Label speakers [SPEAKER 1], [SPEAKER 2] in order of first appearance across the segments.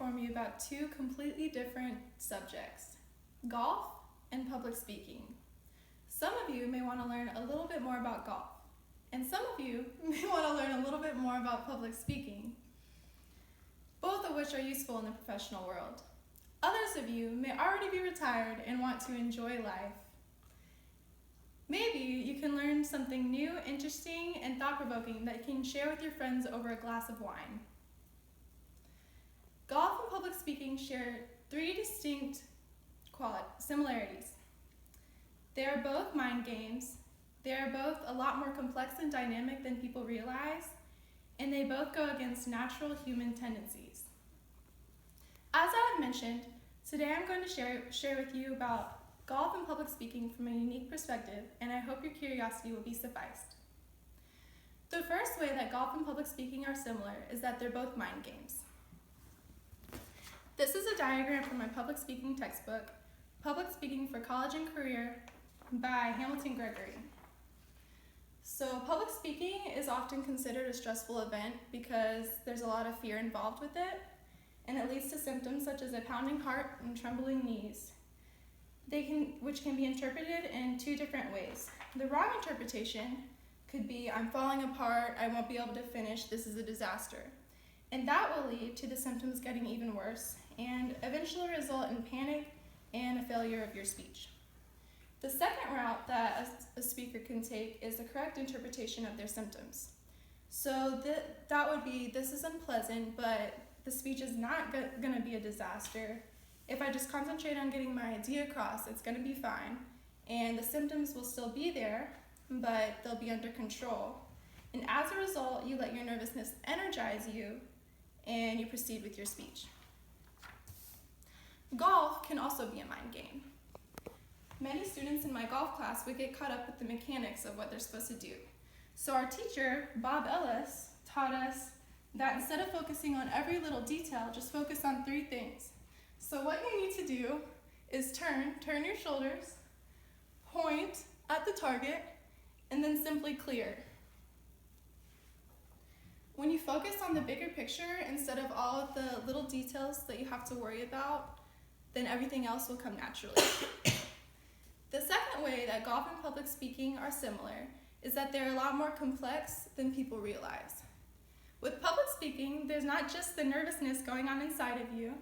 [SPEAKER 1] inform you about two completely different subjects, golf and public speaking. Some of you may want to learn a little bit more about golf, and some of you may want to learn a little bit more about public speaking, both of which are useful in the professional world. Others of you may already be retired and want to enjoy life. Maybe you can learn something new, interesting, and thought-provoking that you can share with your friends over a glass of wine. Golf and public speaking share three distinct similarities. They are both mind games, they are both a lot more complex and dynamic than people realize, and they both go against natural human tendencies. As I have mentioned, today I'm going to share with you about golf and public speaking from a unique perspective, and I hope your curiosity will be sufficed. The first way that golf and public speaking are similar is that they're both mind games. This is a diagram from my public speaking textbook, Public Speaking for College and Career by Hamilton Gregory. So public speaking is often considered a stressful event because there's a lot of fear involved with it, and it leads to symptoms such as a pounding heart and trembling knees, which can be interpreted in two different ways. The wrong interpretation could be, I'm falling apart, I won't be able to finish, this is a disaster. And that will lead to the symptoms getting even worse and eventually result in panic and a failure of your speech. The second route that a speaker can take is the correct interpretation of their symptoms. So that would be, this is unpleasant, but the speech is not going to be a disaster. If I just concentrate on getting my idea across, it's going to be fine, and the symptoms will still be there, but they'll be under control. And as a result, you let your nervousness energize you, and you proceed with your speech. Golf can also be a mind game. Many students in my golf class would get caught up with the mechanics of what they're supposed to do. So our teacher, Bob Ellis, taught us that instead of focusing on every little detail, just focus on three things. So what you need to do is turn your shoulders, point at the target, and then simply clear. When you focus on the bigger picture instead of all of the little details that you have to worry about, then everything else will come naturally. The second way that golf and public speaking are similar is that they're a lot more complex than people realize. With public speaking, there's not just the nervousness going on inside of you,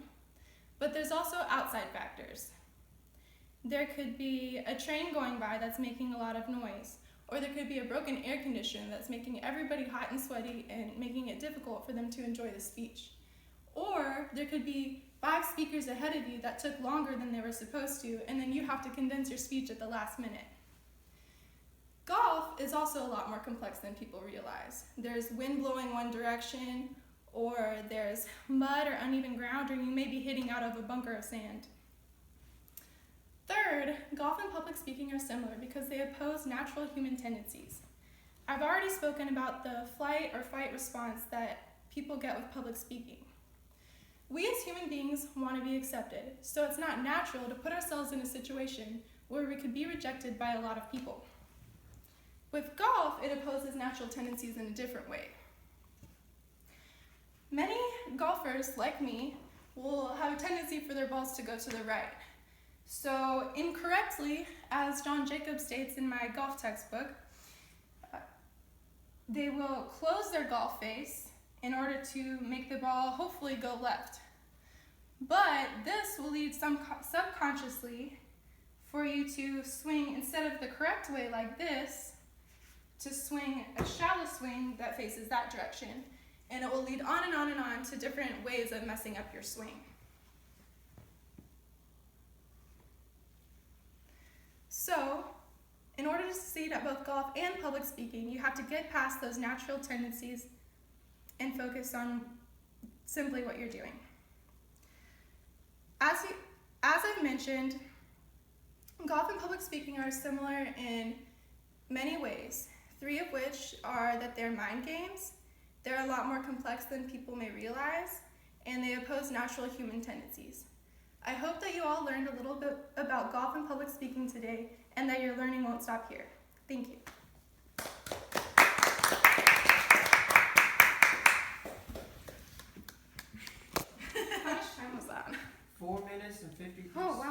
[SPEAKER 1] but there's also outside factors. There could be a train going by that's making a lot of noise, or there could be a broken air conditioner that's making everybody hot and sweaty and making it difficult for them to enjoy the speech. Or there could be 5 speakers ahead of you that took longer than they were supposed to, and then you have to condense your speech at the last minute. Golf is also a lot more complex than people realize. There's wind blowing one direction, or there's mud or uneven ground, or you may be hitting out of a bunker of sand. Third, golf and public speaking are similar because they oppose natural human tendencies. I've already spoken about the flight or fight response that people get with public speaking. We as human beings want to be accepted, so it's not natural to put ourselves in a situation where we could be rejected by a lot of people. With golf, it opposes natural tendencies in a different way. Many golfers, like me, will have a tendency for their balls to go to the right. So incorrectly, as John Jacobs states in my golf textbook, they will close their golf face in order to make the ball hopefully go left. But this will lead subconsciously for you to swing, instead of the correct way like this, to swing a shallow swing that faces that direction. And it will lead on and on and on to different ways of messing up your swing. So, in order to succeed at both golf and public speaking, you have to get past those natural tendencies and focus on simply what you're doing. As I've mentioned, golf and public speaking are similar in many ways, 3 of which are that they're mind games, they're a lot more complex than people may realize, and they oppose natural human tendencies. I hope that you all learned a little bit about golf and public speaking today, and that your learning won't stop here. Thank you. How much time
[SPEAKER 2] and 50 piece.
[SPEAKER 1] Oh, wow.